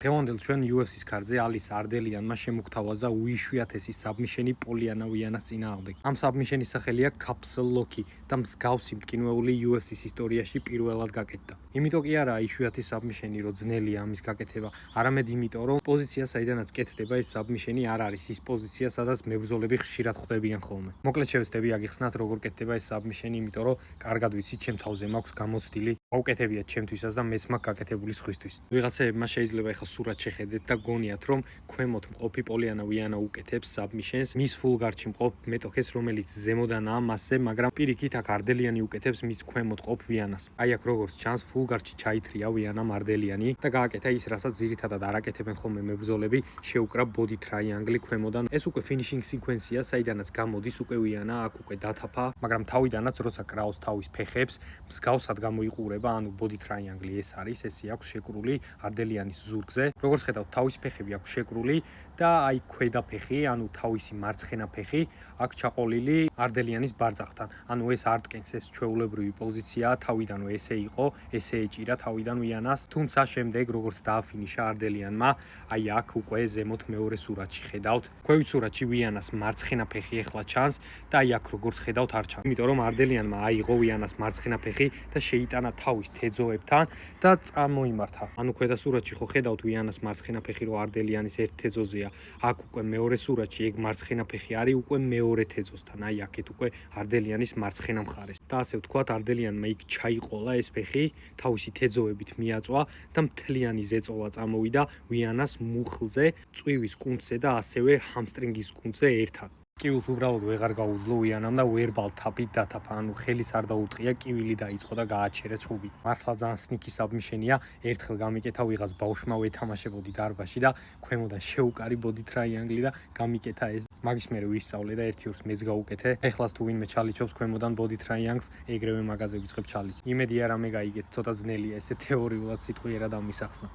დღევანდელ ჩვენ UFC-ს ქარზე ალის არდელიანმა შემოგთავაზა უიშვიათესი საბმიშენი პოლიანა ვიანას წინააღმდეგ. ამ საბმიშენის სახელია Capsule Lock და მსგავსი მტკინვეული UFC-ს ისტორიაში პირველად გაკეთდა. იმიტომ კი არაა იშვიათი საბმიშენი, რომ ძნელია ამის გაკეთება, არამედ იმიტომ, რომ პოზიცია, საიდანაც კეთდება ეს საბმიშენი არ არის ის პოზიცია, სადაც მებრძოლები ხშირად ხვდებიან ხოლმე. მოკლედ შევეცდები აგიხსნათ, როგორ კეთდება ეს საბმიშენი, იმიტომ რომ კარგად ვიცით, ჩემ თავზე მაქვს გამოცდილი. გაუკეთებიათ ჩემთვისაც და მეც მაქვს გაკეთებული სხვისთვის. ვიღაცებმა შეიძლება ეხლა სურათ შეხედეთ და გონიათ, რომ ქვემოთ მყოფი პოლიანა ვიანა უკეთებს საბმიშენს, მის ფულგარდში მყოფ მეტოქეს, რომელიც ზემოდანაა მასზე, მაგრამ პირიქით აქ არდელიანი უკეთებს მის ქვემოთ მყოფ ვიანას. აი აქ როგორც ჩანს, ფულგარდში ჩაითრია ვიანამ არდელიანი და გააკეთა ის, რასაც ძირითადად არ აკეთებენ ხოლმე მებრძოლები, შეუკრა body triangle ქვემოდან. ეს უკვე finishing sequence-ია, საიდანაც გამოდის უკვე ვიანა, აქ უკვე დათაფა, მაგრამ თავიდანაც როცა კრაავს თავის ფეხებს, მსგავსად გამოიყურება, ანუ body triangle ეს არის, ესე აქვს შეკრული არდელიანის ზურგზე. როგორც ხედავთ, თავის ფეხები აქვს შეკრული და აი ქვედა ფეხი, ანუ თავისი მარცხენა ფეხი აქ ჩაყოლილი არდელიანის ბარძახთან. ანუ ეს არტკენს, ეს ჩვეულებრივი პოზიციაა, თავიდანვე ესე იყო, ესე ეჭირა თავიდან ვიანას. თუმცა შემდეგ როგორც დააფინიშა არდელიანმა, აი აქ უკვე ზემოთ მეორე სურათში ხედავთ. ქვევით სურათში ვიანას მარცხენა ფეხი ეხლა ჩანს და აი აქ როგორც ხედავთ არ ჩანს. იმიტომ რომ არდელიანმა აიღო ვიანას მარცხენა ფეხი და შეიტანა თავის თეძოებთან და წამოიმართა. ანუ ქვედა სურათში ხო ხედავთ ვიანას მარცხენა ფეხი რო არდელიანის ერთ თეძოზეა. აქ უკვე მეორე სურათში ეგ მარცხენა ფეხი არის უკვე მეორე თეძოსთან. აი აქეთ უკვე არდელიანის მარცხენა მხარეს. და ასე ვთქვათ, არდელიანმა იქ ჩაიყოლა ეს ფეხი, თავისი თეძოებით მიაწვა და მთლიანი ზეწოლა წამოვიდა ვიანას მუხლზე, წვივის კუნთზე და ასევე ჰამსტრინგის კუნთზე ერთად. კივილს უბრალოდ ვეღარ გაუძლო ვიანამ და ვერბალ თაპით დათაფა, ანუ ხელის არ დაურტყია, კივილი დაიწყო და გააჩერა ჩხუბი. მართლა ძალიან სნიკი საბმიშენია, ერთხელ გამიკეთა ვიღაც ბავშვმა ვეთამაშებოდი დარბაზში და ქვემოდან შეუკარი body triangle და გამიკეთა ეს. მაგის მერე ვისწავლე და ერთი-ორს მეც გაუკეთე. ეხლას თუ ვინმე ჩალიჩობს ქვემოდან body triangles, ეგრევე მაგაზე ვიწყებ ჩალის. იმედია რამე გაიგეთ, ცოტა ძნელია ესე თეორიულად სიტყვიერად ამისახსნა.